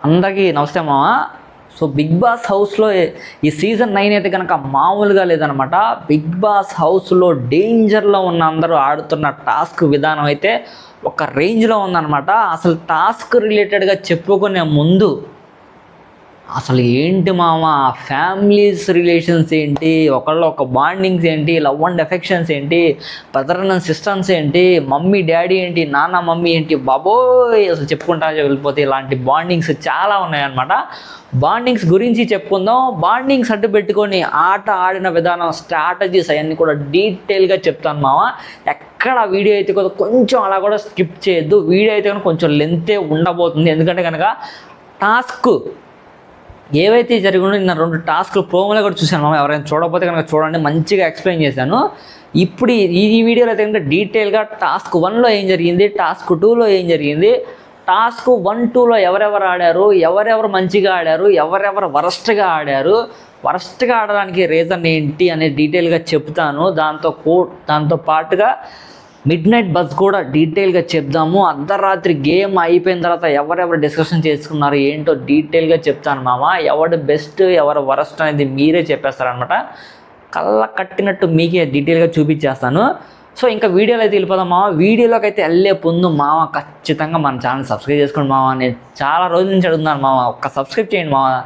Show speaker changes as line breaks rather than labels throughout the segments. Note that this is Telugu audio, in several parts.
అందరికీ నమస్తే మామ. సో బిగ్ బాస్ హౌస్లో ఈ సీజన్ 9 అయితే కనుక మామూలుగా లేదనమాట. బిగ్ బాస్ హౌస్లో డేంజర్లో ఉన్న అందరూ ఆడుతున్న టాస్క్ విధానం అయితే ఒక రేంజ్లో ఉందన్నమాట. అసలు టాస్క్ రిలేటెడ్గా చెప్పుకునే ముందు అసలు ఏంటి మామ, ఫ్యామిలీస్ రిలేషన్స్ ఏంటి, ఒక బాండింగ్స్ ఏంటి, లవ్ అండ్ ఎఫెక్షన్స్ ఏంటి, బ్రదర్ అండ్ సిస్టర్స్ ఏంటి, మమ్మీ డాడీ ఏంటి, నాన్న మమ్మీ ఏంటి, బాబోయ్ అసలు చెప్పుకుంటా వెళ్ళిపోతే ఇలాంటి బాండింగ్స్ చాలా ఉన్నాయన్నమాట. బాండింగ్స్ గురించి చెప్పుకుందాం. బాండింగ్స్ అడ్డు పెట్టుకొని ఆట ఆడిన విధానం, స్ట్రాటజీస్ అవన్నీ కూడా డీటెయిల్గా చెప్తాను మామ. ఎక్కడ వీడియో అయితే కూడా కొంచెం అలా కూడా స్కిప్ చేయొద్దు. వీడియో అయితే కనుక కొంచెం లెంతే ఉండబోతుంది. ఎందుకంటే కనుక టాస్క్ ఏవైతే జరిగిందో నిన్న 2 టాస్క్లు ప్రోమోలో కూడా చూశాను మామ. ఎవరైనా చూడకపోతే కనుక చూడండి, మంచిగా ఎక్స్ప్లెయిన్ చేశాను. ఇప్పుడు ఈ వీడియోలో అయితే కనుక డీటెయిల్గా టాస్క్ 1లో ఏం జరిగింది, టాస్క్ 2లో ఏం జరిగింది, టాస్క్ 1, 2లో ఎవరెవరు ఆడారు, ఎవరెవరు మంచిగా ఆడారు, ఎవరెవరు వరస్ట్గా ఆడారు, వరస్ట్గా ఆడడానికి రీజన్ ఏంటి అనేది డీటెయిల్గా చెప్తాను. దాంతో పాటుగా మిడ్ నైట్ బజ్ కూడా డీటెయిల్గా చెప్దాము. అర్ధరాత్రి గేమ్ అయిపోయిన తర్వాత ఎవరెవరు డిస్కషన్ చేసుకున్నారు ఏంటో డీటెయిల్గా చెప్తాను మామ. ఎవడు బెస్ట్ ఎవరు వరస్ట్ అనేది మీరే చెప్పేస్తారనమాట. కళ్ళ కట్టినట్టు మీకే డీటెయిల్గా చూపించేస్తాను. సో ఇంకా వీడియోలో అయితే వెళ్ళిపోదాం మామ. వీడియోలోకి అయితే వెళ్ళే ముందు మామ ఖచ్చితంగా మన ఛానల్ సబ్స్క్రైబ్ చేసుకోండి మామ. నేను చాలా రోజుల నుంచి అడుగుతున్నాను మామ, ఒక్క సబ్స్క్రైబ్ చేయండి మామ.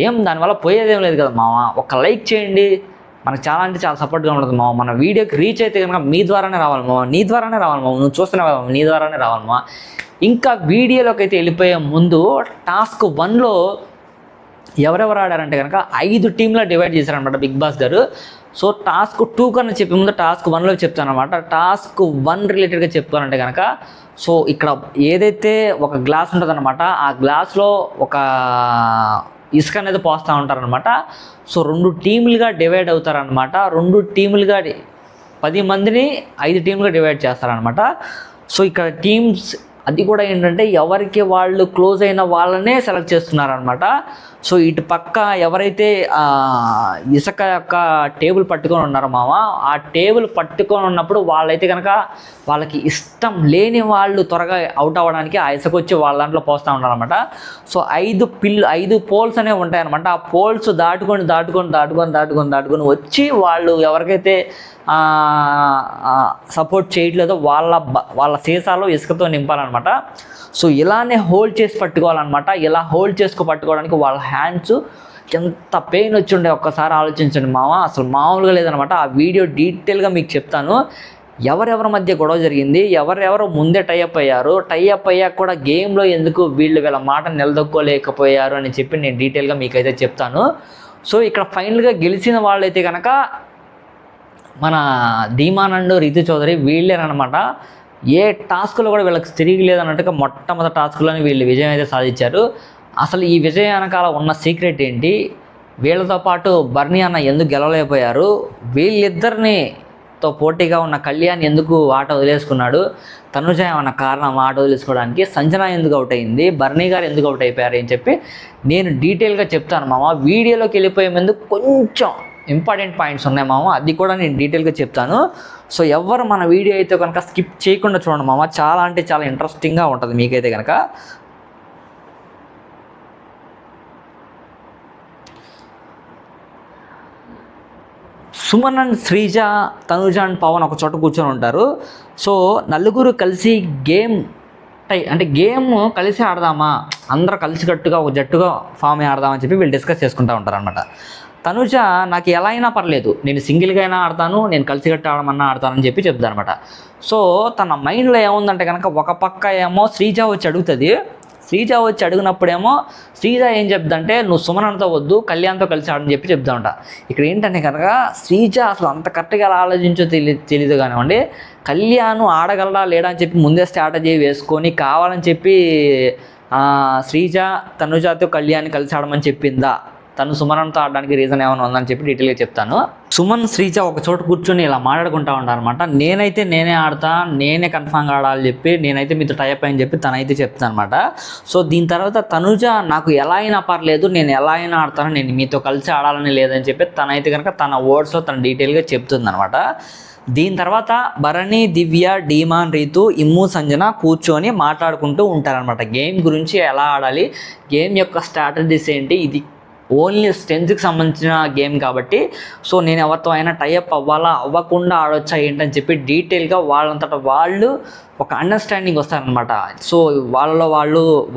ఏం దానివల్ల పోయేదేం లేదు కదా మామ. ఒక లైక్ చేయండి, మనకు చాలా అంటే చాలా సపోర్ట్గా ఉంటుంది మామ. మన వీడియోకి రీచ్ అయితే కనుక మీ ద్వారానే రావాలి మామ, నీ ద్వారానే రావాలి మామ. నువ్వు చూస్తున్నావు కదా, నీ ద్వారానే రావాలి మామ. ఇంకా వీడియోలోకి అయితే వెళ్ళిపోయే ముందు టాస్క్ 1లో ఎవరెవరు ఆడారంటే కనుక 5 టీంలో డివైడ్ చేశారనమాట బిగ్ బాస్ గారు. సో టాస్క్ 2 కన్నా చెప్పే ముందు టాస్క్ 1లో చెప్తాను అనమాట. టాస్క్ 1 రిలేటెడ్గా చెప్పుకోవాలంటే కనుక, సో ఇక్కడ ఏదైతే ఒక గ్లాస్ ఉంటుందన్నమాట, ఆ గ్లాస్లో ఒక ఇసుక అనేది పోస్తూ ఉంటారనమాట. సో 2 టీములుగా డివైడ్ అవుతారనమాట. 2 టీములుగా 10 మందిని 5 టీములుగా డివైడ్ చేస్తారనమాట. సో ఇక్కడ టీమ్స్ అది కూడా ఏంటంటే ఎవరికి వాళ్ళు క్లోజ్ అయిన వాళ్ళనే సెలెక్ట్ చేస్తున్నారనమాట. సో ఇటు పక్క ఎవరైతే ఇసుక యొక్క టేబుల్ పట్టుకొని ఉన్నారో మామ, ఆ టేబుల్ పట్టుకొని ఉన్నప్పుడు వాళ్ళైతే కనుక వాళ్ళకి ఇష్టం లేని వాళ్ళు త్వరగా అవుట్ అవ్వడానికి ఆ ఇసుక వచ్చి వాళ్ళ దాంట్లో పోస్తూ ఉన్నారనమాట. సో 5 పోల్స్ అనేవి ఉంటాయన్నమాట. ఆ పోల్స్ దాటుకొని వచ్చి వాళ్ళు ఎవరికైతే సపోర్ట్ చేయట్లేదో వాళ్ళ సీసాలో ఇసుకతో నింపాలన్నమాట. సో ఇలానే హోల్డ్ చేసి పట్టుకోవాలన్నమాట. ఇలా హోల్డ్ పట్టుకోవడానికి వాళ్ళ హ్యాండ్స్ ఎంత పెయిన్ వచ్చి ఉండే ఒక్కసారి ఆలోచించండి మామ. అసలు మామూలుగా లేదనమాట. ఆ వీడియో డీటెయిల్గా మీకు చెప్తాను. ఎవరెవరి మధ్య గొడవ జరిగింది, ఎవరెవరు ముందే టైఅప్ అయ్యాక కూడా గేమ్లో ఎందుకు వీళ్ళ మాట నిలదొక్కోలేకపోయారు అని చెప్పి నేను డీటెయిల్గా మీకైతే చెప్తాను. సో ఇక్కడ ఫైనల్గా గెలిచిన వాళ్ళైతే కనుక మన ధీమానంద్, రితు చౌదరి వీళ్ళేనమాట. ఏ టాస్క్లో కూడా వీళ్ళకి తిరిగి లేదన్నట్టుగా మొట్టమొదటి టాస్క్లోనే వీళ్ళు విజయం అయితే సాధించారు. అసలు ఈ విజయం వెనకాల ఉన్న సీక్రెట్ ఏంటి, వీళ్ళతో పాటు బర్నీ అన్న ఎందుకు గెలవలేకపోయారు, వీళ్ళిద్దరినితో పోటీగా ఉన్న కళ్యాణ్ ఎందుకు ఆట వదిలేసుకున్నాడు, తనుజ ఏమన్న కారణం ఆట వదిలేసుకోవడానికి, సంజన ఎందుకు అవుట్ అయింది, బర్నీ గారు ఎందుకు అవుట్ అయిపోయారు అని చెప్పి నేను డీటెయిల్గా చెప్తాను మామ. వీడియోలోకి వెళ్ళిపోయే ముందు కొంచెం ఇంపార్టెంట్ పాయింట్స్ ఉన్నాయి మామ, అది కూడా నేను డీటెయిల్గా చెప్తాను. సో ఎవరు మన వీడియో అయితే కనుక స్కిప్ చేయకుండా చూడండి మామ. చాలా అంటే చాలా ఇంట్రెస్టింగ్గా ఉంటుంది మీకైతే కనుక. సుమన్ అండ్ శ్రీజ, తనుజ అండ్ పవన్ ఒక చోట కూర్చొని ఉంటారు. సో నలుగురు కలిసి గేమ్ కలిసి ఆడదామా, అందరూ కలిసికట్టుగా ఒక జట్టుగా ఫామ్ అయ్యి ఆడదామని చెప్పి వీళ్ళు డిస్కస్ చేసుకుంటూ ఉంటారు అనమాట. తనుజ నాకు ఎలా అయినా పర్లేదు, నేను సింగిల్గా అయినా ఆడతాను, నేను కలిసికట్టు ఆడమన్నా ఆడతానని చెప్పి చెప్తాను అనమాట. సో తన మైండ్లో ఏముందంటే కనుక, ఒక పక్క ఏమో శ్రీజ వచ్చి అడుగుతుంది. శ్రీజ వచ్చి అడిగినప్పుడేమో శ్రీజ ఏం చెప్తుందంటే, నువ్వు సుమన్తో వద్దు కళ్యాణ్తో కలిసి ఆడని చెప్పి చెప్తామంట. ఇక్కడ ఏంటంటే కనుక శ్రీజ అసలు అంత కరెక్ట్గా ఎలా ఆలోచించో తెలియదు కానివ్వండి, కళ్యాణ్ ఆడగలడా లేడా అని చెప్పి ముందే స్ట్రాటజీ వేసుకొని కావాలని చెప్పి శ్రీజ తనుజతో కళ్యాణ్ కలిసి ఆడమని చెప్పిందా, తను సుమన్తో ఆడడానికి రీజన్ ఏమైనా ఉందని చెప్పి డీటెయిల్గా చెప్తాను. సుమన్, శ్రీజ ఒక చోట కూర్చొని ఇలా మాట్లాడుకుంటూ ఉంటారనమాట. నేనే ఆడతా, నేనే కన్ఫామ్గా ఆడాలని చెప్పి, నేనైతే మీతో టైప్ అని చెప్పి తనైతే చెప్తాను అనమాట. సో దీని తర్వాత తనుజ నాకు ఎలా అయినా పర్లేదు, నేను ఎలా అయినా ఆడతాను, నేను మీతో కలిసి ఆడాలని లేదని చెప్పి తనైతే కనుక తన వర్డ్స్లో తను డీటెయిల్గా చెప్తుంది అనమాట. దీని తర్వాత భరణి, దివ్య, డీమాన్, రీతు, ఇమ్ము, సంజన కూర్చొని మాట్లాడుకుంటూ ఉంటారనమాట. గేమ్ గురించి ఎలా ఆడాలి, గేమ్ యొక్క స్ట్రాటజీస్ ఏంటి, ఇది ఓన్లీ స్ట్రెంత్కి సంబంధించిన గేమ్ కాబట్టి సో నేను ఎవరితో అయినా టైఅప్ అవ్వాలా అవ్వకుండా ఆడొచ్చా ఏంటని చెప్పి డీటెయిల్గా వాళ్ళంతటా వాళ్ళు ఒక అండర్స్టాండింగ్ వస్తారనమాట. సో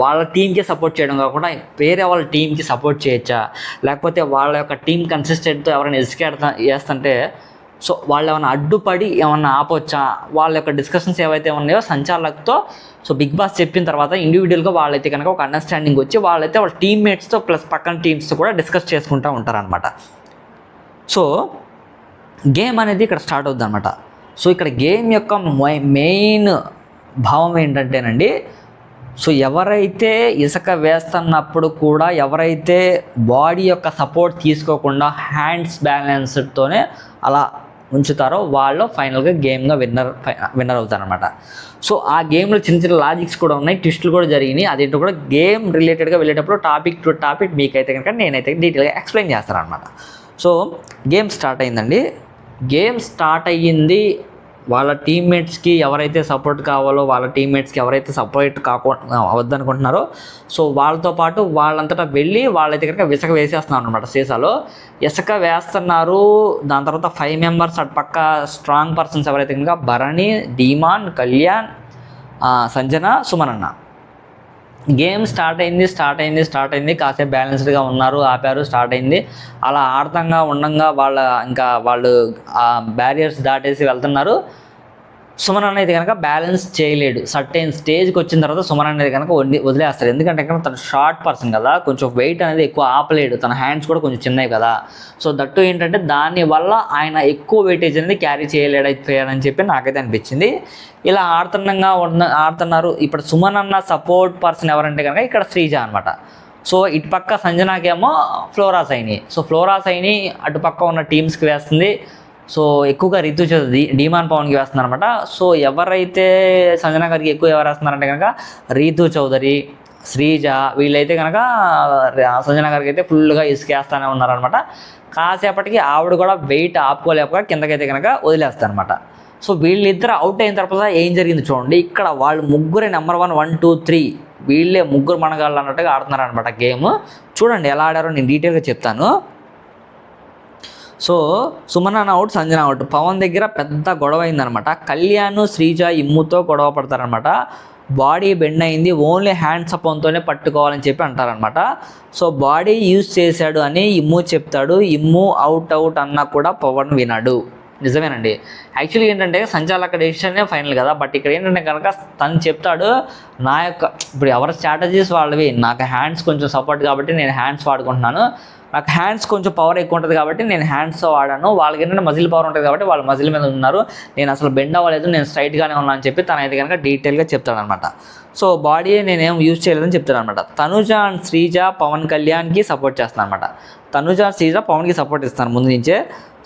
వాళ్ళ టీంకి సపోర్ట్ చేయడం కాకుండా వేరే వాళ్ళ టీంకి సపోర్ట్ చేయొచ్చా, లేకపోతే వాళ్ళ యొక్క టీం కన్సిస్టెంట్తో ఎవరైనా చేస్తుంటే సో వాళ్ళు ఏమైనా అడ్డుపడి ఏమన్నా ఆపొచ్చా, వాళ్ళ యొక్క డిస్కషన్స్ ఏవైతే ఉన్నాయో సంచాలకుతో సో బిగ్ బాస్ చెప్పిన తర్వాత ఇండివిజువల్గా వాళ్ళైతే కనుక ఒక అండర్స్టాండింగ్ వచ్చి వాళ్ళైతే వాళ్ళ టీమ్మేట్స్తో ప్లస్ పక్కన టీమ్స్తో కూడా డిస్కస్ చేసుకుంటూ ఉంటారనమాట. సో గేమ్ అనేది ఇక్కడ స్టార్ట్ అవుద్ది అనమాట. సో ఇక్కడ గేమ్ యొక్క మెయిన్ భావం ఏంటంటేనండి, సో ఎవరైతే ఇసుక వేస్తున్నప్పుడు కూడా ఎవరైతే బాడీ యొక్క సపోర్ట్ తీసుకోకుండా హ్యాండ్స్ బ్యాలెన్స్డ్తోనే అలా ఉంచుతారో వాళ్ళు ఫైనల్గా గేమ్గా విన్నర్ అవుతారనమాట. సో ఆ గేమ్లో చిన్న చిన్న లాజిక్స్ కూడా ఉన్నాయి, ట్విస్టులు కూడా జరిగినాయి. అదేంటో కూడా గేమ్ రిలేటెడ్గా వెళ్ళేటప్పుడు టాపిక్ టు టాపిక్ మీకైతే కనుక నేనైతే డీటెయిల్గా ఎక్స్ప్లెయిన్ చేస్తాను అనమాట. సో గేమ్ స్టార్ట్ అయిందండి. గేమ్ స్టార్ట్ అయ్యింది. వాళ్ళ టీమ్మేట్స్కి ఎవరైతే సపోర్ట్ కావాలో, వాళ్ళ టీమ్మేట్స్కి ఎవరైతే సపోర్ట్ వద్దనుకుంటున్నారో సో వాళ్ళతో పాటు వాళ్ళంతటా వెళ్ళి వాళ్ళైతే కనుక ఇసుక వేసేస్తున్నారు అనమాట. సీసాలో ఇసుక వేస్తున్నారు. దాని తర్వాత 5 మెంబర్స్ అటు పక్క స్ట్రాంగ్ పర్సన్స్ ఎవరైతే కనుక భరణి, డీమాన్, కళ్యాణ్, సంజన, సుమనన్న. గేమ్ స్టార్ట్ అయింది. కాసేపు బ్యాలెన్స్డ్గా ఉన్నారు, ఆపారు, స్టార్ట్ అయింది. అలా ఆడతంగా ఉండంగా వాళ్ళు ఆ బ్యారియర్స్ దాటేసి వెళ్తున్నారు. సుమన్ అనేది కనుక బ్యాలెన్స్ చేయలేడు. సర్టెన్ స్టేజ్కి వచ్చిన తర్వాత సుమన్ అనేది కనుక వదిలేస్తాడు. ఎందుకంటే కనుక తను షార్ట్ పర్సన్ కదా, కొంచెం వెయిట్ అనేది ఎక్కువ ఆపలేడు, తన హ్యాండ్స్ కూడా కొంచెం చిన్నవి కదా. సో దట్టు ఏంటంటే దానివల్ల ఆయన ఎక్కువ వెయిటేజ్ అనేది క్యారీ చేయలేడని చెప్పి నాకైతే అనిపించింది. ఇలా ఆడుతున్నారు. ఇప్పుడు సుమన్ అన్న సపోర్ట్ పర్సన్ ఎవరంటే కనుక ఇక్కడ శ్రీజ అనమాట. సో ఇటు పక్క సంజనాకేమో Flora Saini. So Flora Saini అటుపక్క ఉన్న టీమ్స్కి వేస్తుంది. సో ఎక్కువగా రీతు చౌదరి, డీమాన్ పవన్కి వేస్తున్నారు అనమాట. సో ఎవరైతే సంజన గారికి ఎక్కువ ఎవరు వేస్తున్నారంటే కనుక రీతు చౌదరి, శ్రీజ, వీళ్ళైతే కనుక సంజన గారికి అయితే ఫుల్గా ఇసుకేస్తూనే ఉన్నారనమాట. కాసేపటికి ఆవిడ కూడా వెయిట్ ఆపుకోలేక కిందకైతే కనుక వదిలేస్తారనమాట. సో వీళ్ళిద్దరు అవుట్ అయిన తర్వాత ఏం జరిగింది చూడండి. ఇక్కడ వాళ్ళు ముగ్గురే నెంబర్ 1, 1, 2, 3 వీళ్ళే ముగ్గురు మనగాళ్ళు అన్నట్టుగా ఆడుతున్నారనమాట గేమ్. చూడండి ఎలా ఆడారో నేను డీటెయిల్గా చెప్తాను. So Suman out, Sanjana out. Pawan దగ్గర పెద్ద గొడవ అయిందనమాట. కళ్యాణ్, శ్రీజ, ఇమ్ముతో గొడవ పడతారనమాట. బాడీ బెండ్ అయింది, ఓన్లీ హ్యాండ్ సపోన్తోనే పట్టుకోవాలని చెప్పి అంటారనమాట. సో బాడీ యూజ్ చేశాడు అని ఇమ్ము చెప్తాడు. ఇమ్ము అవుట్ అన్నా కూడా పవన్ వినాడు. నిజమేనండి. యాక్చువల్లీ ఏంటంటే సంచాలక డెసిషనే ఫైనల్ కదా. బట్ ఇక్కడ ఏంటంటే కనుక తను చెప్తాడు నా యొక్క ఇప్పుడు ఎవరి స్ట్రాటజీస్ వాళ్ళవి, నాకు హ్యాండ్స్ కొంచెం సపోర్ట్ కాబట్టి నేను హ్యాండ్స్ వాడుకుంటున్నాను, నాకు హ్యాండ్స్ కొంచెం పవర్ ఎక్కువ ఉంటుంది కాబట్టి నేను హ్యాండ్స్తో వాడాను, వాళ్ళకి ఏంటంటే మజిల్ పవర్ ఉంటుంది కాబట్టి వాళ్ళు మజిల్ మీద ఉన్నారు, నేను అసలు బెండ్ అవ్వలేదు, నేను స్ట్రైట్గానే ఉన్నాను అని చెప్పి తనైతే కనుక డీటెయిల్గా చెప్తాడనమాట. సో బాడీ నేనేం యూజ్ చేయలేదని చెప్తాడనమాట. తనుజ అండ్ శ్రీజ పవన్ కళ్యాణ్కి సపోర్ట్ చేస్తాను అనమాట. తనుజ, శ్రీజ పవన్కి సపోర్ట్ ఇస్తాను ముందు నుంచే,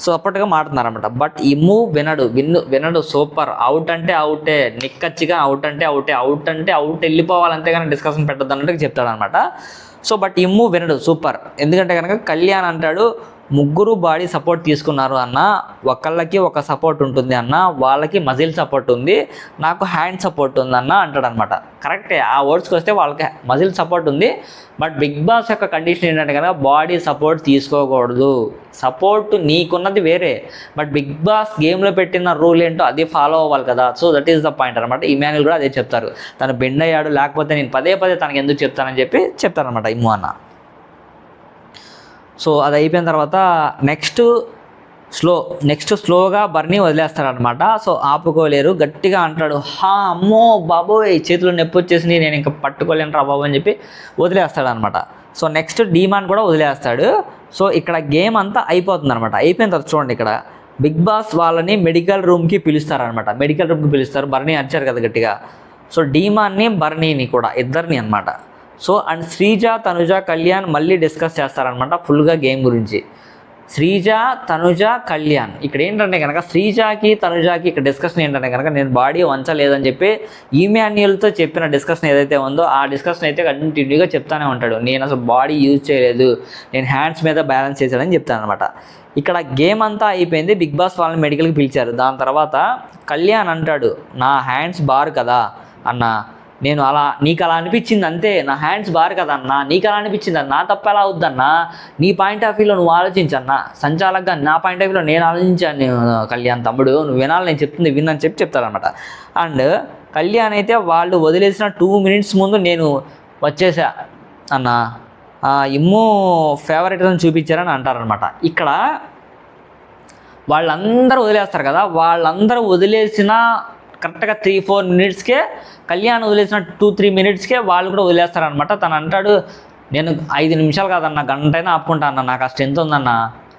సపోర్ట్గా మాట్లాడుతున్నారనమాట. బట్ ఇమ్ము వినడు. సూపర్. అవుట్ అంటే అవుటే, నిక్కచ్చిగా అవుట్ అంటే అవుట్ వెళ్ళిపోవాలంతే కానీ డిస్కషన్ పెట్టద్దు అన్నట్టుగా చెప్తాడనమాట. సో బట్ ఇమ్ము వినడు. సూపర్. ఎందుకంటే కనుక కళ్యాణ్ అంటాడు ముగ్గురు బాడీ సపోర్ట్ తీసుకున్నారు అన్న, ఒకళ్ళకి ఒక సపోర్ట్ ఉంటుంది అన్న, వాళ్ళకి మజిల్ సపోర్ట్ ఉంది, నాకు హ్యాండ్ సపోర్ట్ ఉందన్న అంటాడనమాట. కరెక్టే, ఆ వర్డ్స్కి వస్తే వాళ్ళకి మజిల్ సపోర్ట్ ఉంది. బట్ బిగ్ బాస్ యొక్క కండిషన్ ఏంటంటే కనుక బాడీ సపోర్ట్ తీసుకోకూడదు. సపోర్ట్ నీకున్నది వేరే, బట్ బిగ్ బాస్ గేమ్లో పెట్టిన రూల్ ఏంటో అది ఫాలో అవ్వాలి కదా. So that is the point అనమాట. ఇమాన్యుల్ కూడా అదే చెప్తారు, తను బెండ్ అయ్యాడు, లేకపోతే నేను పదే తనకి ఎందుకు చెప్తానని చెప్పి చెప్తారనమాట ఇమ్ము అన్న. సో అది అయిపోయిన తర్వాత నెక్స్ట్ స్లోగా బర్నీ వదిలేస్తారనమాట. సో ఆపుకోలేరు, గట్టిగా అంటాడు, అమ్మో బాబోయ్ చేతులు నొప్పి వచ్చేసి నేను ఇంకా పట్టుకోలేను రా బాబు అని చెప్పి వదిలేస్తాడు అనమాట. సో నెక్స్ట్ డీమాన్ కూడా వదిలేస్తాడు. సో ఇక్కడ గేమ్ అంతా అయిపోతుంది అనమాట. అయిపోయిన తర్వాత చూడండి ఇక్కడ బిగ్ బాస్ వాళ్ళని మెడికల్ రూమ్కి పిలుస్తారనమాట. మెడికల్ రూమ్కి పిలుస్తారు. బర్నీ అరిచారు కదా గట్టిగా. సో డీమాన్ని, బర్నీని కూడా ఇద్దరిని అనమాట. సో అండ్ శ్రీజ, తనుజ, కళ్యాణ్ మళ్ళీ డిస్కస్ చేస్తారనమాట ఫుల్గా గేమ్ గురించి. శ్రీజ, తనుజ, కళ్యాణ్. ఇక్కడ ఏంటంటే కనుక శ్రీజాకి తనుజాకి ఇక్కడ డిస్కషన్ ఏంటంటే కనుక నేను బాడీ వంచలేదని చెప్పి ఈమాన్యుయల్తో చెప్పిన డిస్కషన్ ఏదైతే ఉందో ఆ డిస్కషన్ అయితే కంటిన్యూగా చెప్తానే ఉంటాడు. నేను అసలు బాడీ యూజ్ చేయలేదు, నేను హ్యాండ్స్ మీద బ్యాలెన్స్ చేశానని చెప్తాను అనమాట. ఇక్కడ గేమ్ అంతా అయిపోయింది, బిగ్ బాస్ వాళ్ళని మెడికల్కి పిలిచారు. దాని తర్వాత కళ్యాణ్ అంటాడు, నా హ్యాండ్స్ బార్ కదా అన్న, నేను అలా నీకు అలా అనిపించింది అంతే, నా హ్యాండ్స్ బార్ కదన్నా, నీకు అలా అనిపించింది అన్న, నా తప్ప ఎలా అవుద్దన్నా, నీ పాయింట్ ఆఫ్ వ్యూలో నువ్వు ఆలోచించన్నా, సంచాలకుగా నా పాయింట్ ఆఫ్ వ్యూలో నేను ఆలోచించాను కళ్యాణ్ తమ్ముడు, నువ్వు వినాలి, నేను చెప్తుంది విన్నని చెప్పి చెప్తారనమాట. అండ్ కళ్యాణ్ అయితే వాళ్ళు వదిలేసిన 2 minutes ముందు నేను వచ్చేసా అన్న, ఇమ్మో ఫేవరెట్ అని చూపించారని అంటారనమాట. ఇక్కడ వాళ్ళందరూ వదిలేస్తారు కదా, వాళ్ళందరూ వదిలేసిన కరెక్ట్గా 3-4 minutesకే కళ్యాణ్ వదిలేసిన 2-3 minutesకే వాళ్ళు కూడా వదిలేస్తారనమాట. తను అంటాడు, నేను 5 నిమిషాలు కాదన్న, గంటైనా ఆపుకుంటా అన్న, నాకు ఆ స్ట్రెంత్ ఉందన్న,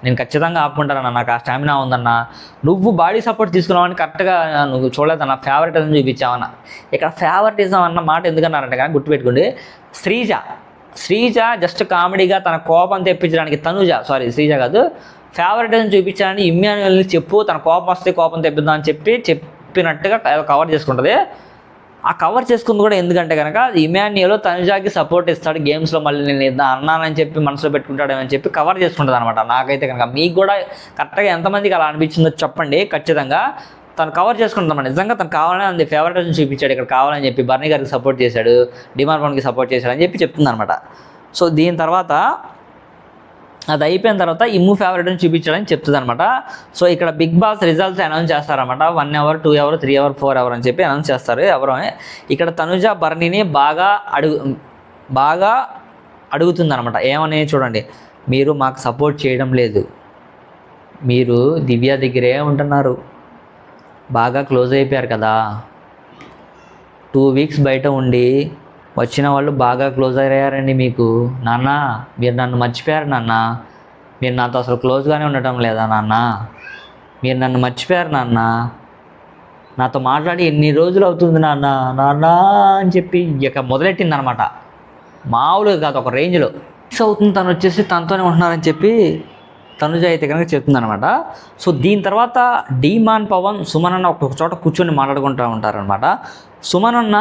నేను ఖచ్చితంగా ఆపుకుంటానన్న, నాకు ఆ స్టామినా ఉందన్న, నువ్వు బాడీ సపోర్ట్ తీసుకున్నావని కరెక్ట్గా నువ్వు చూడలేదన్న, ఫేవరెటిజం చూపించావన్న. ఇక్కడ ఫేవరెటిజం అన్న మాట ఎందుకన్నారంటే కానీ గుర్తుపెట్టుకోండి, శ్రీజ జస్ట్ కామెడీగా తన కోపం తెప్పించడానికి, శ్రీజ కాదు, ఫేవరెటిజం చూపించాలని ఇమ్మాన్యుయల్ని చెప్పు, తన కోపం వస్తే కోపం తెప్పిద్దాం అని చెప్పినట్టుగా కవర్ చేసుకుంటుంది. ఆ కవర్ చేసుకుంది కూడా ఎందుకంటే కనుక ఇమాన్యుయల్ తనుజాకి సపోర్ట్ ఇస్తాడు గేమ్స్లో, మళ్ళీ నేను అన్నానని చెప్పి మనసులో పెట్టుకుంటాడని చెప్పి కవర్ చేసుకుంటుంది అనమాట. నాకైతే కనుక మీకు కూడా కరెక్ట్గా ఎంతమందికి అలా అనిపించిందో చెప్పండి. ఖచ్చితంగా తను కవర్ చేసుకుంటాం, నిజంగా తను కావాలని అంది ఫేవరెట్ చూపించాడు, ఇక్కడ కావాలని చెప్పి బర్నీ గారికి సపోర్ట్ చేశాడు, డిమాండ్ వన్కి సపోర్ట్ చేశాడు అని చెప్పి చెప్తుంది అనమాట. సో దీని తర్వాత అది అయిపోయిన తర్వాత ఇమ్ము ఫేవరెట్ని చూపించాడని చెప్తుంది అనమాట. సో ఇక్కడ బిగ్ బాస్ రిజల్ట్స్ అనౌన్స్ చేస్తారన్నమాట. 1 hour, 2 hour, 3 hour, 4 hour అని చెప్పి అనౌన్స్ చేస్తారు. ఎవరో ఇక్కడ తనుజ బర్నీని బాగా అడుగుతుంది అనమాట. ఏమని చూడండి, మీరు మాకు సపోర్ట్ చేయడం లేదు, మీరు దివ్య దగ్గరే ఉంటున్నారు, బాగా క్లోజ్ అయిపోయారు కదా, 2 weeks బయట ఉండి వచ్చిన వాళ్ళు బాగా క్లోజ్ అయ్యారండి మీకు, నాన్న మీరు నన్ను మర్చిపోయారు నాన్న, మీరు నాతో అసలు క్లోజ్గానే ఉండటం లేదా నాన్న, మీరు నన్ను మర్చిపోయారు నాన్న, నాతో మాట్లాడి ఎన్ని రోజులు అవుతుంది నాన్న అని చెప్పి ఇక మొదలెట్టింది అనమాట. మామూలుగా కాదు, ఒక రేంజ్లో మిక్స్ అవుతుంది. తను వచ్చేసి తనతోనే ఉంటున్నారని చెప్పి తనుజ అయితే కనుక చెప్తుందనమాట. సో దీని తర్వాత డీమాన్, పవన్, సుమన్ అన్న ఒక చోట కూర్చొని మాట్లాడుకుంటూ ఉంటారనమాట. సుమన్ అన్న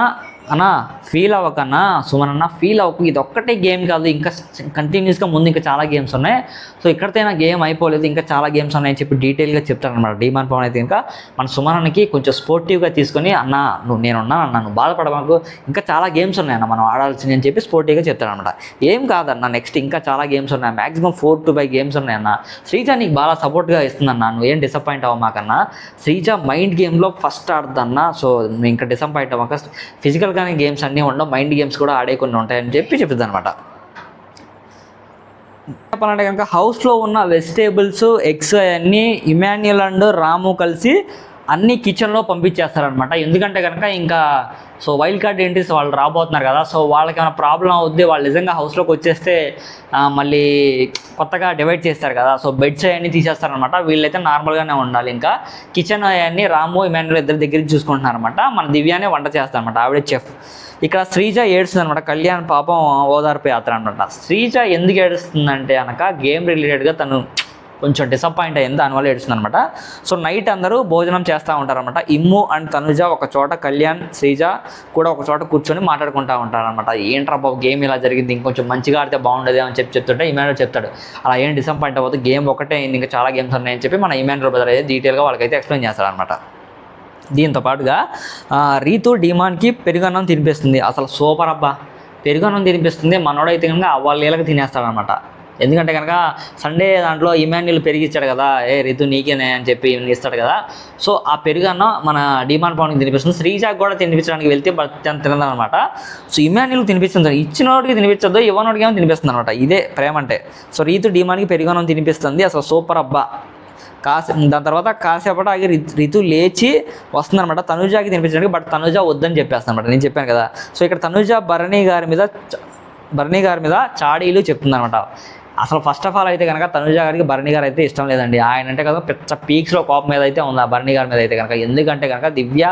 ఫీల్ అవ్వకన్నా, సుమన్ అన్న ఫీల్ అవ్వకు, ఇది ఒక్కటే గేమ్ కాదు, ఇంకా కంటిన్యూస్గా ముందు ఇంకా చాలా గేమ్స్ ఉన్నాయి, సో ఇక్కడితేనా గేమ్ అయిపోలేదు, ఇంకా చాలా గేమ్స్ ఉన్నాయని చెప్పి డీటెయిల్గా చెప్తారనమాట. డీమాన్, పవన్ అయితే ఇంకా మన సుమన్ అన్నకి కొంచెం స్పోర్టివ్గా తీసుకొని, అన్న నేనున్నాను అన్న, నువ్వు బాధపడమాకు, ఇంకా చాలా గేమ్స్ ఉన్నాయన్న మనం ఆడాల్సింది అని చెప్పి స్పోర్టివ్గా చెప్తారనమాట. ఏం కాదన్న, నెక్స్ట్ ఇంకా చాలా గేమ్స్ ఉన్నాయి, మ్యాక్సిమం 4 to 5 గేమ్స్ ఉన్నాయన్న, శ్రీజ నీకు బాగా సపోర్ట్గా ఇస్తుందన్న, నువ్వు ఏం డిసప్పాయింట్ అవ్వమాకన్నా, శ్రీజ మైండ్ గేమ్లో ఫస్ట్ ఆడుతుందన్న, సో నువ్వు ఇంకా డిసప్పాయింట్ అవ్వక, ఫిజికల్గానే గేమ్స్ అన్నీ ఉండవు, మైండ్ గేమ్స్ కూడా ఆడే కొన్ని ఉంటాయని చెప్పి చెప్తుంది అనమాట. చెప్పాలంటే కనుక హౌస్లో ఉన్న వెజిటేబుల్స్, ఎగ్స్ అన్నీ ఇమాన్యుయల్ అండ్ రాము కలిసి అన్ని కిచెన్లో పంపించేస్తారనమాట. ఎందుకంటే కనుక ఇంకా సో వైల్డ్ కార్డ్ ఎంట్రీస్ వాళ్ళు రాబోతున్నారు కదా, సో వాళ్ళకి ఏమైనా ప్రాబ్లం అవుద్ది, వాళ్ళు నిజంగా హౌస్లోకి వచ్చేస్తే మళ్ళీ కొత్తగా డివైడ్ చేస్తారు కదా, సో బెడ్స్ అవన్నీ తీసేస్తారనమాట. వీళ్ళైతే నార్మల్గానే ఉండాలి, ఇంకా కిచెన్ అవన్నీ రాము ఇమాన్యుయల్ ఇద్దరి దగ్గర చూసుకుంటున్నారనమాట. మన దివ్యానే వంట చేస్తారనమాట, ఆవిడే చెఫ్. ఇక్కడ శ్రీజ ఏడుస్తుంది అనమాట, కళ్యాణ్ పాపం ఓదార్పు యాత్ర అనమాట. శ్రీజ ఎందుకు ఏడుస్తుందంటే కనుక గేమ్ రిలేటెడ్గా తను కొంచెం డిసప్పాయింట్ అయింది, దానివల్ల ఏడుస్తుంది అనమాట. సో నైట్ అందరూ భోజనం చేస్తూ ఉంటారనమాట. ఇమ్ము అండ్ తనుజ ఒక చోట, కళ్యాణ్, శ్రీజ కూడా ఒక చోట కూర్చొని మాట్లాడుకుంటూ ఉంటారనమాట. ఏంట్రా బాబు గేమ్ ఇలా జరిగింది, ఇంకొంచెం మంచిగా ఆడితే బాగుండేది అని చెప్తుంటే ఇమాన్యుయల్ చెప్తాడు, అలా ఏం డిసప్పాయింట్ అవ్వదు, గేమ్ ఒకటే అయింది, ఇంకా చాలా గేమ్స్ ఉన్నాయని చెప్పి మన ఇమాన్యుయల్ బ్రదర్ అయితే డీటెయిల్గా వాళ్ళకైతే ఎక్స్ప్లెయిన్ చేస్తారనమాట. దీంతో పాటుగా రీతు డీమాన్కి పెరుగన్నం తినిపిస్తుంది. అసలు సూపర్ అబ్బా, పెరుగన్నం తినిపిస్తుంది. మనోడైతే కనుక వాళ్ళకి తినేస్తాడనమాట. ఎందుకంటే కనుక సండే దాంట్లో ఇమాన్యుయల్ పెరిగిచ్చాడు కదా, రీతు నీకేనే అని చెప్పి ఇస్తాడు కదా, సో ఆ పెరుగన్నం మన డీమాన్ పవన్కి తినిపిస్తుంది. శ్రీజాకి కూడా తినిపించడానికి వెళ్తే తినదనమాట. సో ఇమాన్యుయల్ తినిపిస్తుంది, ఇచ్చినోడికి తినిపించద్దు, ఇవ్వనోడికి ఏమో తినిపిస్తుంది అనమాట. ఇదే ప్రేమ అంటే. సో రీతు డీమాన్కి పెరుగన్నం తినిపిస్తుంది. అసలు సూపర్ అబ్బా. దాని తర్వాత కాసేపటి ఆగి రీతు లేచి వస్తుందనమాట తనుజాకి తినిపించడానికి. బట్ తనుజ వద్దని చెప్పేస్తాను అనమాట, నేను చెప్పాను కదా. సో ఇక్కడ తనుజ బర్నీ గారి మీద చాడీలు చెప్తుందనమాట. అసలు ఫస్ట్ ఆఫ్ ఆల్ అయితే కనుక తనుజ గారికి భరణి గారు అయితే ఇష్టం లేదండి. ఆయన అంటే కదా పెద్ద పీక్స్లో కోపం మీద అయితే ఉంది ఆ భరణి గారి మీద అయితే కనుక. ఎందుకంటే కనుక దివ్య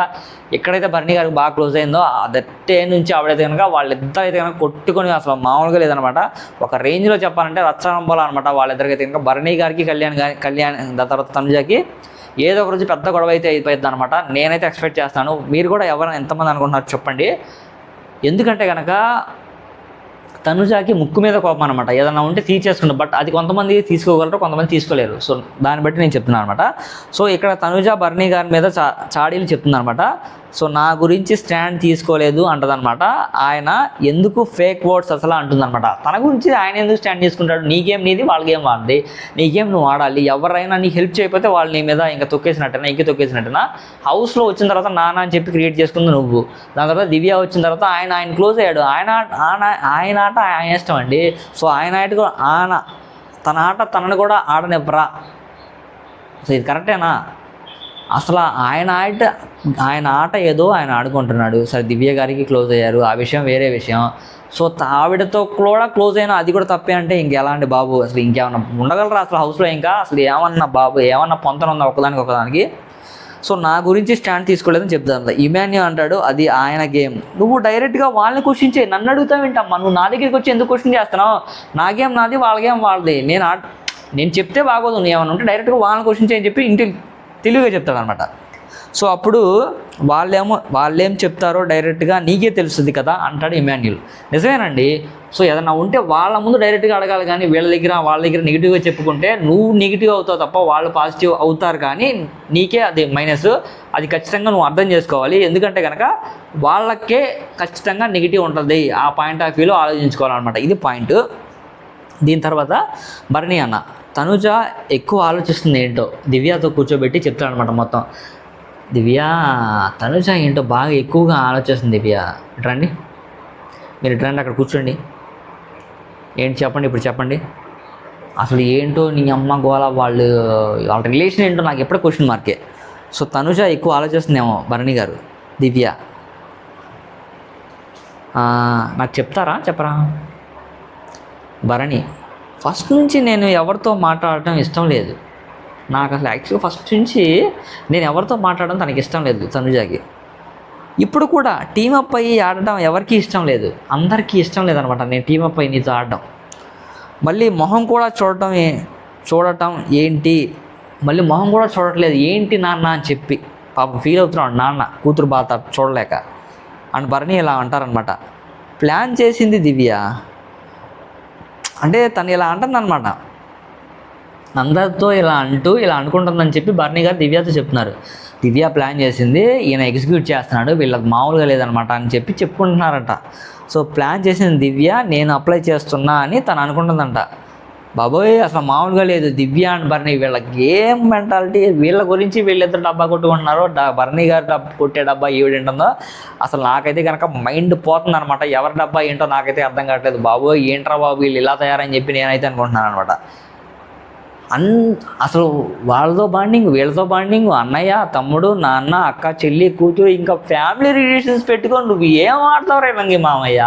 ఎక్కడైతే భరణి గారికి బాగా క్లోజ్ అయిందో అదట్టే నుంచి ఆవిడైతే కనుక వాళ్ళిద్దరు అయితే కనుక కొట్టుకొని అసలు మామూలుగా లేదనమాట. ఒక రేంజ్లో చెప్పాలంటే రచ్చరంబోలా అనమాట వాళ్ళిద్దరికైతే కనుక. భరణి గారికి కళ్యాణ్ దాని తర్వాత తనుజకి ఏదో ఒక రోజు పెద్ద గొడవ అయితే అయిపోయింది అనమాట. నేనైతే ఎక్స్పెక్ట్ చేస్తాను. మీరు కూడా ఎవరైనా ఎంతమంది అనుకుంటున్నారు చెప్పండి. ఎందుకంటే కనుక తనుజాకి ముక్కు మీద కోపం అనమాట. ఏదైనా ఉంటే తీర్చేసుకుంటాం, బట్ అది కొంతమంది తీసుకోగలరు, కొంతమంది తీసుకోలేరు. సో దాన్ని బట్టి నేను చెప్తున్నాను అనమాట. సో ఇక్కడ తనుజ భరణి గారి మీద చాడీలు చెప్తుంది అనమాట. సో నా గురించి స్టాండ్ తీసుకోలేదు అంటదనమాట. ఆయన ఎందుకు ఫేక్ వర్డ్స్ అసలు అంటుందన్నమాట. తన గురించి ఆయన ఎందుకు స్టాండ్ తీసుకుంటాడు? నీకేం నీది, వాళ్ళకేం వాళ్ళది, నీకేం నువ్వు ఆడాలి. ఎవరైనా నీకు హెల్ప్ చేయకపోతే వాళ్ళు నీ మీద ఇంకా తొక్కేసినట్టేనా, ఇంక తొక్కేసినట్టేనా. హౌస్లో వచ్చిన తర్వాత నాన్న అని చెప్పి క్రియేట్ చేసుకుంది నువ్వు. దాని తర్వాత దివ్య వచ్చిన తర్వాత ఆయన క్లోజ్ అయ్యాడు. ఆయన ఆట ఆయన ఇష్టం అండి. సో ఆయన తన ఆట తనని కూడా ఆడనివ్వరా. సో ఇది కరెక్టేనా? అసలు ఆయన ఆట ఏదో ఆయన ఆడుకుంటున్నాడు. సరే దివ్య గారికి క్లోజ్ అయ్యారు, ఆ విషయం వేరే విషయం. సో ఆవిడతో కూడా క్లోజ్ అయినా అది కూడా తప్పే అంటే ఇంకెలా అండి బాబు? అసలు ఇంకేమన్నా ఉండగలరా అసలు హౌస్లో? ఇంకా అసలు ఏమన్నా బాబు ఏమన్నా పొంతన ఉందా ఒకదానికి? సో నా గురించి స్టాండ్ తీసుకోలేదని చెప్తాను. ఇమాన్యూ అంటాడు అది ఆయన గేమ్. నువ్వు డైరెక్ట్గా వాళ్ళని క్వశ్చన్ చేయి, నన్ను అడుగుతావు ఏంటమ్మా? నువ్వు నా దగ్గరికి వచ్చి ఎందుకు క్వశ్చన్ చేస్తున్నావు? నా గేమ్ నాది, వాళ్ళ గేమ్ వాళ్ళది. నేను చెప్తే బాగోదు. నువ్వు ఏమన్నా ఉంటే డైరెక్ట్గా వాళ్ళని క్వశ్చన్ చేయని చెప్పి ఇంటి తెలివిగా చెప్తాడు అనమాట. సో అప్పుడు వాళ్ళేం చెప్తారో డైరెక్ట్గా నీకే తెలుస్తుంది కదా అంటాడు ఇమాన్యుల్. నిజమేనండి. సో ఏదన్నా ఉంటే వాళ్ళ ముందు డైరెక్ట్గా అడగాలి, కానీ వాళ్ళ దగ్గర నెగిటివ్గా చెప్పుకుంటే నువ్వు నెగిటివ్ అవుతావు తప్ప వాళ్ళు పాజిటివ్ అవుతారు, కానీ నీకే అది మైనస్. అది ఖచ్చితంగా నువ్వు అర్థం చేసుకోవాలి. ఎందుకంటే కనుక వాళ్ళకే ఖచ్చితంగా నెగిటివ్ ఉంటుంది. ఆ పాయింట్ ఆఫ్ వ్యూలో ఆలోచించుకోవాలన్నమాట. ఇది పాయింట్. దీని తర్వాత భరణి అన్న తనుజ ఎక్కువ ఆలోచిస్తుంది ఏంటో దివ్యతో కూర్చోబెట్టి చెప్తాడు అనమాట మొత్తం. దివ్య తనుజ ఏంటో బాగా ఎక్కువగా ఆలోచిస్తుంది. దివ్య రండి, మీరు రండి, అక్కడ కూర్చోండి. ఏంటి చెప్పండి, ఇప్పుడు చెప్పండి. అసలు ఏంటో నీ అమ్మ గోల, వాళ్ళ రిలేషన్ ఏంటో నాకు ఎప్పుడో క్వశ్చన్ మార్కే. సో తనుజ ఎక్కువ ఆలోచిస్తుందేమో భరణి గారు. దివ్య నాకు చెప్పరా? భరణి ఫస్ట్ నుంచి నేను ఎవరితో మాట్లాడటం ఇష్టం లేదు. నాకు అసలు యాక్చువల్గా ఫస్ట్ నుంచి నేను ఎవరితో మాట్లాడడం తనకి ఇష్టం లేదు తనుజాకి. ఇప్పుడు కూడా టీమప్ అయ్యి ఆడడం ఎవరికి ఇష్టం లేదు, అందరికీ ఇష్టం లేదనమాట నేను టీమప్ అయ్యి నీతో ఆడడం. మళ్ళీ మొహం కూడా చూడటం ఏంటి, మళ్ళీ మొహం కూడా చూడట్లేదు ఏంటి నాన్న అని చెప్పి పాపం ఫీల్ అవుతున్నాడు నాన్న కూతురు బాధ చూడలేక. అండ్ భరణి ఇలా అంటారనమాట. ప్లాన్ చేసింది దివ్య అంటే తను ఇలా అంటుందన్నమాట. అందరితో ఇలా అనుకుంటుందని చెప్పి భరణి గారు దివ్యతో చెప్తున్నారు. దివ్య ప్లాన్ చేసింది, ఈయన ఎగ్జిక్యూట్ చేస్తున్నాడు, వీళ్ళకి మామూలుగా లేదనమాట అని చెప్పి చెప్పుకుంటున్నారంట. సో ప్లాన్ చేసింది దివ్య, నేను అప్లై చేస్తున్నా అని తను అనుకుంటుందంట. బాబోయ్ అసలు మామూలుగా లేదు. దివ్య అండ్ భరణి వీళ్ళ గేమ్ మెంటాలిటీ, వీళ్ళ గురించి వీళ్ళిద్దరు డబ్బా కొట్టుకుంటున్నారు. భరణి గారు కొట్టే డబ్బా ఈవిడేంటుందో అసలు నాకైతే కనుక మైండ్ పోతుంది అనమాట. ఎవరి డబ్బా ఏంటో నాకైతే అర్థం కావట్లేదు. బాబోయ్ ఏంట్రా బాబు వీళ్ళు ఇలా తయారని చెప్పి నేనైతే అనుకుంటున్నాను అనమాట. అసలు వాళ్ళతో బాండింగ్, వీళ్ళతో బాండింగ్, అన్నయ్య తమ్ముడు నాన్న అక్క చెల్లి కూతురు, ఇంకా ఫ్యామిలీ రిలేషన్స్ పెట్టుకొని నువ్వు ఏం ఆడతావు రేవంగి మామయ్య.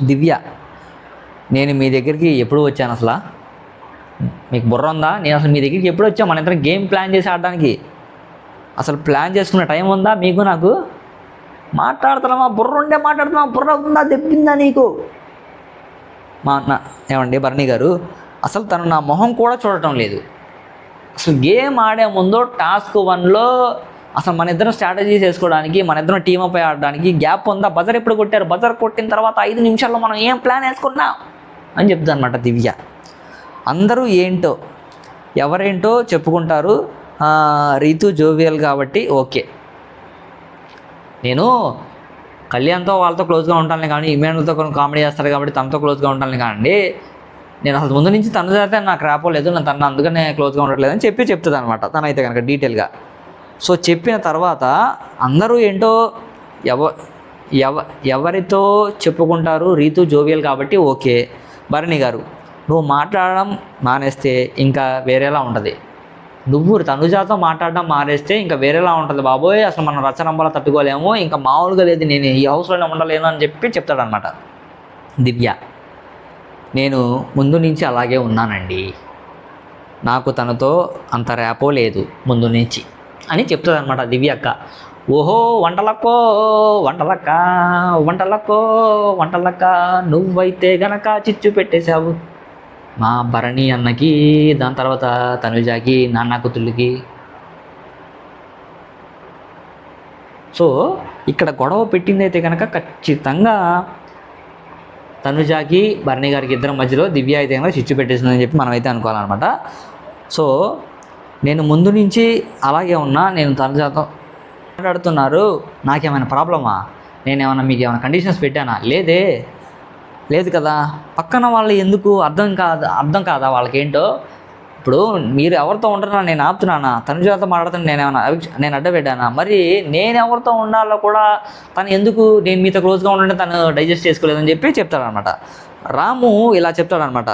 దివ్య నేను మీ దగ్గరికి ఎప్పుడు వచ్చాను? అసలు మీకు బుర్ర ఉందా? నేను అసలు మీ దగ్గరికి ఎప్పుడు వచ్చాను? మన ఇద్దరం గేమ్ ప్లాన్ చేసి ఆడడానికి అసలు ప్లాన్ చేసుకునే టైం ఉందా మీకు? నాకు మాట్లాడుతున్నామా? బుర్ర ఉందా? దెబ్బిందా నీకు? ఏమండి భరణి గారు, అసలు తను నా మొహం కూడా చూడటం లేదు. అసలు గేమ్ ఆడే ముందు టాస్క్ 1లో అసలు మన ఇద్దరం స్ట్రాటజీస్ వేసుకోవడానికి, మన ఇద్దరం టీమప్ అయి ఆడడానికి గ్యాప్ ఉందా? బజర్ ఎప్పుడు కొట్టారు? బజర్ కొట్టిన తర్వాత 5 నిమిషాల్లో మనం ఏం ప్లాన్ వేసుకున్నాం అని చెప్తా అనమాట దివ్య. అందరూ ఎవరేంటో చెప్పుకుంటారు. రీతు జోవియల్ కాబట్టి ఓకే, నేను కళ్యాణ్తో వాళ్ళతో క్లోజ్గా ఉంటాను కానీ ఇమాన్యుల్తో కొన్ని కామెడీ చేస్తారు కాబట్టి తనతో క్లోజ్గా ఉంటాను కానీ నేను అసలు ముందు నుంచి తను చేస్తే నాకు రాపోలేదు, నేను తను అందుకనే క్లోజ్గా ఉండట్లేదు అని చెప్తుంది అనమాట తనైతే కనుక డీటెయిల్గా. సో చెప్పిన తర్వాత అందరూ ఏంటో ఎవరితో చెప్పుకుంటారు రీతు జోవియల్ కాబట్టి ఓకే. భరణి గారు నువ్వు మాట్లాడడం మానేస్తే ఇంకా వేరేలా ఉంటుంది. నువ్వు తనుజాతో మాట్లాడడం మానేస్తే ఇంకా వేరేలా ఉంటుంది బాబోయ్. అసలు మనం రచనంబలా తట్టుకోలేము, ఇంకా మామూలుగా లేదు, నేను ఈ హౌస్లోనే ఉండలేను అని చెప్పి చెప్తాడనమాట. దివ్య, నేను ముందు నుంచి అలాగే ఉన్నానండి, నాకు తనతో అంత ర్యాపో లేదు ముందు నుంచి అని చెప్తుంది అనమాట దివ్య అక్క. ఓహో వంటలక్కో వంటలక్క, వంటలక్కో వంటలక్క, నువ్వైతే గనక చిచ్చు పెట్టేశావు మా భరణి అన్నకి, దాని తర్వాత తనుజాకి, నాన్న కూతుళ్ళకి. సో ఇక్కడ గొడవ పెట్టింది అయితే కనుక ఖచ్చితంగా తనుజాకి భరణి గారికి ఇద్దరి మధ్యలో దివ్య అయితే కనుక చిచ్చు పెట్టేసిందని చెప్పి మనమైతే అనుకోవాలన్నమాట. సో నేను ముందు నుంచి అలాగే ఉన్నా, నేను తనుజాతో మాట్లాడుతున్నారు, నాకేమైనా ప్రాబ్లమా, నేనేమన్నా మీకు ఏమైనా కండిషన్స్ పెట్టానా? లేదు కదా. పక్కన వాళ్ళు ఎందుకు అర్థం కాదా వాళ్ళకేంటో? ఇప్పుడు మీరు ఎవరితో ఉంటున్నా నేను ఆపుతున్నానా? తనుజాతో మాట్లాడుతున్నా నేను అడ్డపెట్టానా? మరి నేను ఎవరితో ఉండాలో కూడా తను ఎందుకు, నేను మీతో క్లోజ్గా ఉండంటే తను డైజెస్ట్ చేసుకోలేదని చెప్పి చెప్తాడనమాట. రాము ఇలా చెప్తాడనమాట,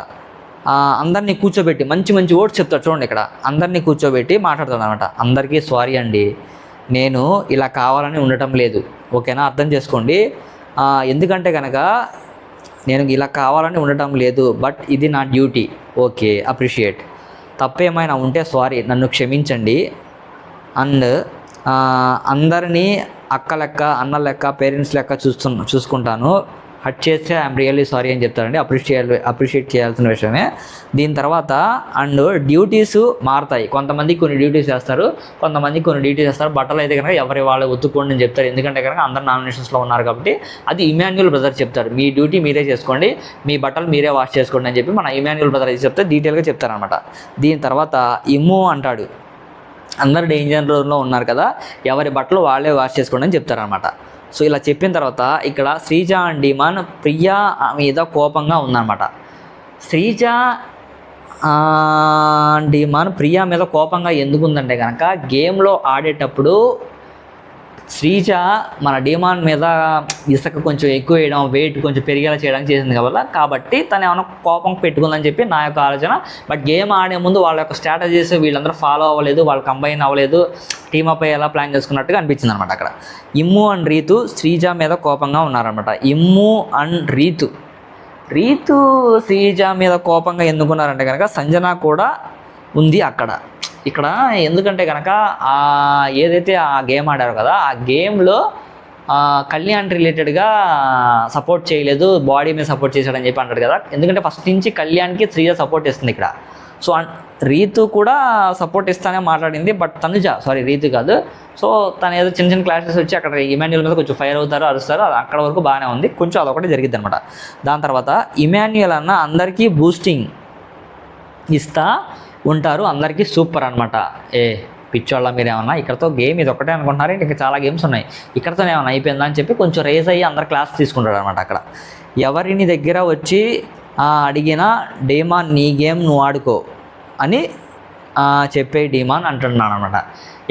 అందరినీ కూర్చోబెట్టి మంచి మంచి ఓట్స్ చెప్తాడు చూడండి. ఇక్కడ అందరినీ కూర్చోబెట్టి మాట్లాడతాడు అనమాట. అందరికీ సారీ అండి, నేను ఇలా కావాలని ఉండటం లేదు, ఓకేనా, అర్థం చేసుకోండి. ఎందుకంటే కనుక నేను ఇలా కావాలని ఉండటం లేదు, బట్ ఇది నా డ్యూటీ, ఓకే, అప్రిషియేట్. తప్పేమైనా ఉంటే సారీ, నన్ను క్షమించండి. అండ్ అందరినీ అక్క లెక్క, అన్న లెక్క, పేరెంట్స్ లెక్క చూసుకుంటాను. హట్ చేస్తే ఐఎమ్ రియల్లీ సారీ అని చెప్తారండి. అప్రిషియేట్ చేయాల్సిన విషయమే. దీని తర్వాత అండ్ డ్యూటీస్ మారుతాయి. కొంతమంది కొన్ని డ్యూటీస్ చేస్తారు, కొంతమంది కొన్ని డ్యూటీస్ చేస్తారు. బట్టలు అయితే కనుక ఎవరి వాళ్ళు ఉతుక్కోండి అని చెప్తారు, ఎందుకంటే కనుక అందరు నామినేషన్స్లో ఉన్నారు కాబట్టి. అది ఇమాన్యుయల్ బ్రదర్ చెప్తారు, మీ డ్యూటీ మీరే చేసుకోండి, మీ బట్టలు మీరే వాష్ చేసుకోండి అని చెప్పి మన ఇమాన్యుయల్ బ్రదర్ అయితే చెప్తే డీటెయిల్గా చెప్తారనమాట. దీని తర్వాత ఇమ్ము అంటాడు, అందరు డేంజర్ జోన్లో ఉన్నారు కదా, ఎవరి బట్టలు వాళ్ళే వాష్ చేసుకోండి అని చెప్తారనమాట. సో ఇలా చెప్పిన తర్వాత ఇక్కడ శ్రీజ అండ్ డిమాన్ ప్రియా మీద కోపంగా ఉందన్నమాట. శ్రీజ డిమాన్ ప్రియా మీద కోపంగా ఎందుకు ఉందంటే కనుక, గేమ్లో ఆడేటప్పుడు శ్రీజ మన డిమాన్ మీద ఇసుక కొంచెం ఎక్కువ వేయడం, వెయిట్ కొంచెం పెరిగేలా చేయడానికి చేసింది కాబట్టి తను ఏమైనా కోపం పెట్టుకుందని చెప్పి నా యొక్క ఆలోచన. బట్ గేమ్ ఆడే ముందు వాళ్ళ యొక్క స్ట్రాటజీస్ వీళ్ళందరూ ఫాలో అవ్వలేదు, వాళ్ళు కంబైన్ అవ్వలేదు, టీమప్ అయ్యేలా ప్లాన్ చేసుకున్నట్టుగా అనిపించింది అనమాట. అక్కడ ఇమ్ము అండ్ రీతు శ్రీజ మీద కోపంగా ఉన్నారనమాట. ఇమ్ము అండ్ రీతు శ్రీజ మీద కోపంగా ఎందుకున్నారంటే కనుక సంజన కూడా ఉంది అక్కడ. ఇక్కడ ఎందుకంటే కనుక ఏదైతే ఆ గేమ్ ఆడారో కదా, ఆ గేమ్లో కళ్యాణ్ రిలేటెడ్గా సపోర్ట్ చేయలేదు, బాడీ మీద సపోర్ట్ చేశాడని చెప్పి అంటాడు కదా. ఎందుకంటే ఫస్ట్ నుంచి కళ్యాణ్కి శ్రీజ సపోర్ట్ ఇస్తుంది ఇక్కడ. సో రీతు కూడా సపోర్ట్ ఇస్తానే మాట్లాడింది, బట్ రీతు కాదు. సో తను ఏదో చిన్న చిన్న క్లాషెస్ వచ్చి అక్కడ ఇమాన్యుయల్ మీద కొంచెం ఫైర్ అవుతారు, అరుస్తారు, అది అక్కడ వరకు బాగానే ఉంది, కొంచెం అదొకటి జరిగిద్ది అనమాట. దాని తర్వాత ఇమాన్యుయల్ అన్న అందరికీ బూస్టింగ్ ఇస్తా ఉంటారు, అందరికీ సూపర్ అనమాట. పిచ్చోళ్ళ మీరు ఏమన్నా ఇక్కడతో గేమ్ ఇది ఒకటే అనుకుంటున్నారు, ఇంకా చాలా గేమ్స్ ఉన్నాయి, ఇక్కడతో ఏమన్నా అయిపోయిందా అని చెప్పి కొంచెం రేజ్ అయ్యి అందరు క్లాస్ తీసుకుంటాడు అనమాట. అక్కడ ఎవరిని దగ్గర వచ్చి అడిగినా డీమాన్ నీ గేమ్ నువ్వు ఆడుకో అని చెప్పే డీమాన్ అంటున్నాను అనమాట.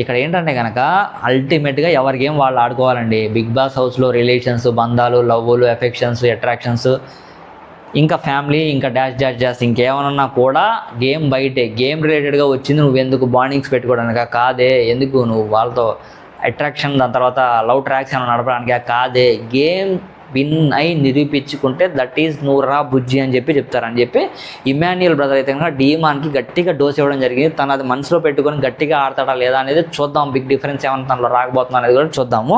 ఇక్కడ ఏంటంటే కనుక అల్టిమేట్గా ఎవరి గేమ్ వాళ్ళు ఆడుకోవాలండి. బిగ్ బాస్ హౌస్లో రిలేషన్స్, బంధాలు, లవ్వులు, ఎఫెక్షన్స్, అట్రాక్షన్స్, ఇంకా ఫ్యామిలీ, ఇంకా డాష్ ఇంకేమన్నా కూడా గేమ్ బయటే. గేమ్ రిలేటెడ్గా వచ్చింది నువ్వెందుకు బాండింగ్స్ పెట్టుకోవడానికి కాదే, ఎందుకు నువ్వు వాళ్ళతో అట్రాక్షన్, దాని తర్వాత లవ్ ట్రాక్స్ ఏమైనా నడపడానికి కాదే, గేమ్ విన్ అయి నిరూపించుకుంటే దట్ ఈజ్ నూరా బుజ్జి అని చెప్తారని చెప్పి ఇమాన్యుయల్ బ్రదర్ అయితే కనుక డీమాన్కి గట్టిగా డోస్ ఇవ్వడం జరిగింది. తను అది మనసులో పెట్టుకొని గట్టిగా ఆడతాడా లేదా అనేది చూద్దాం, బిగ్ డిఫరెన్స్ ఏమైనా తనలో రాకపోతుందా అనేది కూడా చూద్దాము.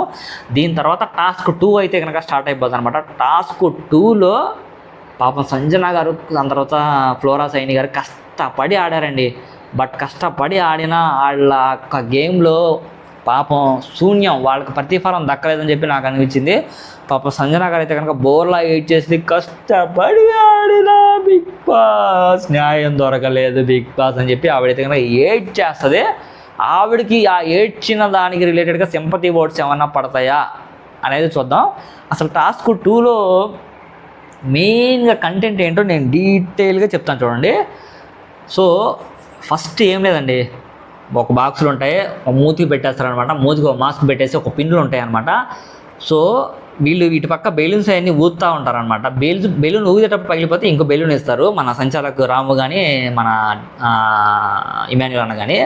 దీని తర్వాత టాస్క్ 2 అయితే కనుక స్టార్ట్ అయిపోతుంది అనమాట. టాస్క్ 2లో పాపం సంజన గారు, దాని తర్వాత ఫ్లోరా సైని గారు కష్టపడి ఆడారండి. బట్ కష్టపడి ఆడిన వాళ్ళ యొక్క గేమ్లో పాపం శూన్యం, వాళ్ళకి ప్రతిఫలం దక్కలేదని చెప్పి నాకు అనిపించింది. పాపం సంజన గారు అయితే కనుక బోర్లా ఏడ్ చేసి కష్టపడి ఆడిన బిగ్ బాస్ న్యాయం దొరకలేదు బిగ్ బాస్ అని చెప్పి ఆవిడైతే కనుక ఏడ్ చేస్తుంది. ఆవిడకి ఆ ఏడ్చిన దానికి రిలేటెడ్గా సింపతి ఓట్స్ ఏమన్నా పడతాయా అనేది చూద్దాం. అసలు టాస్క్ 2లో మెయిన్గా కంటెంట్ ఏంటో నేను డీటెయిల్గా చెప్తాను చూడండి. సో ఫస్ట్ ఏం లేదండి, ఒక బాక్సులు ఉంటాయి, ఒక మూతికి పెట్టేస్తారనమాట, మూతికి ఒక మాస్క్ పెట్టేసి ఒక పిన్నులు ఉంటాయి అనమాట. సో వీళ్ళు ఇటు పక్క బెలూన్స్ అవన్నీ ఊదుతూ ఉంటారనమాట. బెలూన్ ఊదేటప్పుడు పగిలిపోతే ఇంకో బెలూన్ ఇస్తారు మన సంచాలకు రాము కానీ మన ఇమాన్యుల్ అన్న కానీ.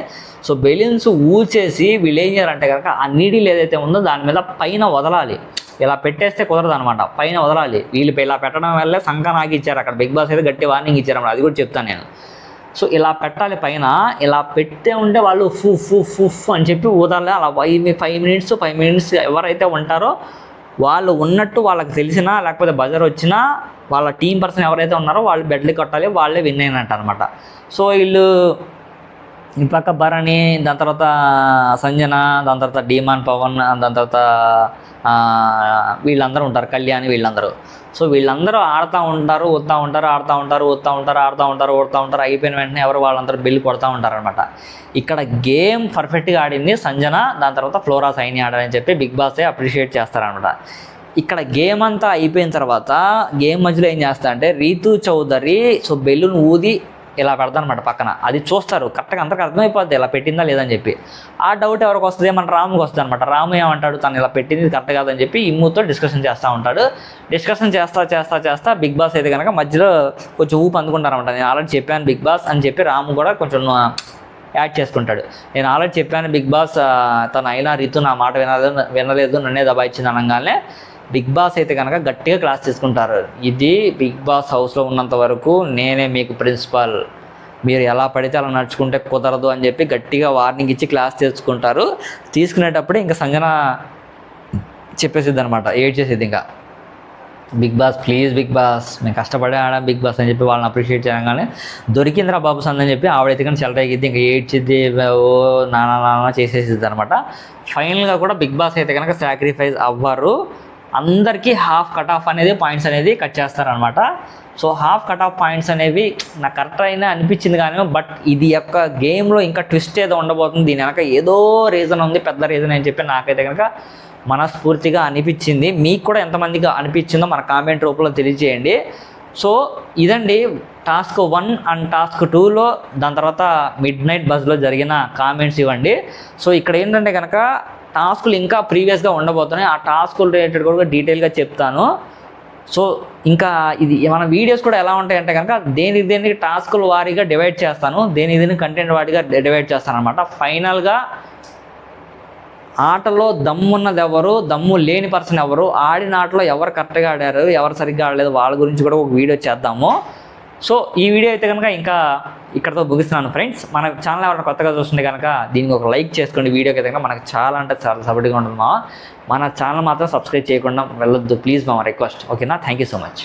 సో బెలూన్స్ ఊచేసి వీళ్ళు ఏం చేయాలంటే కనుక ఆ నీడిల్ ఏదైతే ఉందో దాని మీద పైన వదలాలి. ఇలా పెట్టేస్తే కుదరదు అనమాట, పైన వదలాలి. వీళ్ళు ఇలా పెట్టడం వల్లే సంఖ నాకు ఇచ్చారు అక్కడ. బిగ్ బాస్ అయితే గట్టి వార్నింగ్ ఇచ్చారన్నమాట, అది కూడా చెప్తాను నేను. సో ఇలా పెట్టాలి పైన. ఇలా పెట్టే ఉంటే వాళ్ళు ఫుఫ్ అని చెప్పి ఊదాలి. అలా 5 మినిట్స్ ఎవరైతే ఉంటారో వాళ్ళు ఉన్నట్టు వాళ్ళకి తెలిసినా లేకపోతే బజర్ వచ్చినా వాళ్ళ టీం పర్సన్ ఎవరైతే ఉన్నారో వాళ్ళు బెడ్లు కొట్టాలి, వాళ్ళే విన్ అయినట్టు అనమాట. సో వీళ్ళు ఈ పక్క భరణి, దాని తర్వాత సంజన, దాని తర్వాత డీమాన్ పవన్, దాని తర్వాత వీళ్ళందరూ ఉంటారు, కళ్యాణి, వీళ్ళందరూ. సో వీళ్ళందరూ ఆడుతూ ఉంటారు, ఊడుతూ ఉంటారు. అయిపోయిన వెంటనే ఎవరు వాళ్ళందరూ బిల్లు కొడతా ఉంటారనమాట. ఇక్కడ గేమ్ పర్ఫెక్ట్గా ఆడింది సంజన, దాని తర్వాత ఫ్లోరా సైని ఆడారని చెప్పి బిగ్ బాసే అప్రిషియేట్ చేస్తారనమాట. ఇక్కడ గేమ్ అంతా అయిపోయిన తర్వాత గేమ్ మధ్యలో ఏం చేస్తా అంటే రీతు చౌదరి సో బెలూన్ ఊది ఇలా పెడతానమాట పక్కన. అది చూస్తారు కరెక్ట్గా, అందరికి అర్థమైపోద్ది ఇలా పెట్టిందా లేదని చెప్పి. ఆ డౌట్ ఎవరికి వస్తుంది, మన రాముకి వస్తుంది అనమాట. రాము ఏమంటాడు, తను ఇలా పెట్టింది కరెక్ట్ కాదని చెప్పి ఇమ్ముతో డిస్కషన్ చేస్తూ ఉంటాడు. డిస్కషన్ చేస్తా బిగ్ బాస్ అయితే కనుక మధ్యలో కొంచెం ఊపు అందుకుంటారనమాట. నేను ఆల్రెడీ చెప్పాను బిగ్ బాస్ అని చెప్పి రాము కూడా కొంచెం యాడ్ చేసుకుంటాడు. నేను ఆల్రెడీ చెప్పాను బిగ్ బాస్, తను అయినా రీతు నా మాట వినలేదు నన్నే దబాయించింది అనగానే బిగ్ బాస్ అయితే కనుక గట్టిగా క్లాస్ తీసుకుంటారు. ఇది బిగ్ బాస్ హౌస్లో ఉన్నంత వరకు నేనే మీకు ప్రిన్సిపాల్, మీరు ఎలా పడితే అలా నడుచుకుంటే కుదరదు అని చెప్పి గట్టిగా వార్నింగ్ ఇచ్చి క్లాస్ తీసుకుంటారు. తీసుకునేటప్పుడే ఇంకా సంజన చెప్పేసిద్ది అనమాట, ఏడ్ చేసేది ఇంకా Bigg Boss please Bigg Boss మేము కష్టపడే ఆడాం బిగ్ బాస్ అని చెప్పి వాళ్ళని అప్రిషియేట్ చేయగానే దొరికిందిరా బాబు సందని చెప్పి ఆవిడైతే కానీ చెలరేగిద్ది, ఇంకా ఏడ్చిద్ది, ఓ నానా చేసేసిద్ది అనమాట. ఫైనల్గా కూడా బిగ్ బాస్ అయితే కనుక సాక్రిఫైస్ అవ్వరు. అందరికీ హాఫ్ కట్ ఆఫ్ అనేది పాయింట్స్ అనేది కట్ చేస్తారనమాట. So half cut off points అనేవి నాకు కరెక్ట్ అయినా అనిపించింది కానీ బట్ ఇది యొక్క గేమ్లో ఇంకా ట్విస్ట్ ఏదో ఉండబోతుంది, దీని వెనక ఏదో రీజన్ ఉంది, పెద్ద రీజన్ అని చెప్పి నాకైతే కనుక మనస్ఫూర్తిగా అనిపించింది. మీకు కూడా ఎంతమందికి అనిపించిందో మన కామెంట్ రూపంలో తెలియజేయండి. సో ఇదండి టాస్క్ 1 అండ్ టాస్క్ 2లో దాని తర్వాత మిడ్ నైట్ బస్లో జరిగిన కామెంట్స్ ఇవ్వండి. సో ఇక్కడ ఏంటంటే కనుక టాస్కులు ఇంకా ప్రీవియస్గా ఉండబోతున్నాయి, ఆ టాస్కులు రిలేటెడ్ కూడా డీటెయిల్గా చెప్తాను. సో ఇంకా ఇది మన వీడియోస్ కూడా ఎలా ఉంటాయంటే కనుక దేనికి టాస్కుల వారీగా డివైడ్ చేస్తాను, దేని కంటెంట్ వారీగా డివైడ్ చేస్తాను అనమాట. ఫైనల్గా ఆటలో దమ్మున్నది ఎవరు, దమ్ము లేని పర్సన్ ఎవరు, ఆడిన ఆటలో ఎవరు కరెక్ట్గా ఆడారు, ఎవరు సరిగ్గా ఆడలేదు, వాళ్ళ గురించి కూడా ఒక వీడియో చేద్దాము. సో ఈ వీడియో అయితే కనుక ఇంకా ఇక్కడతో ముగిస్తున్నాను ఫ్రెండ్స్. మన ఛానల్ ఎవరైనా కొత్తగా చూస్తుంటే కనుక దీనికి ఒక లైక్ చేసుకోండి. వీడియోకి అయితే కనుక మనకు చాలా అంటే చాలా సపోర్ట్గా ఉంటుంది. మన ఛానల్ మాత్రం సబ్స్క్రైబ్ చేయకుండా వెళ్ళొద్దు ప్లీజ్, మా రిక్వెస్ట్. ఓకేనా, థ్యాంక్ యూ సో మచ్.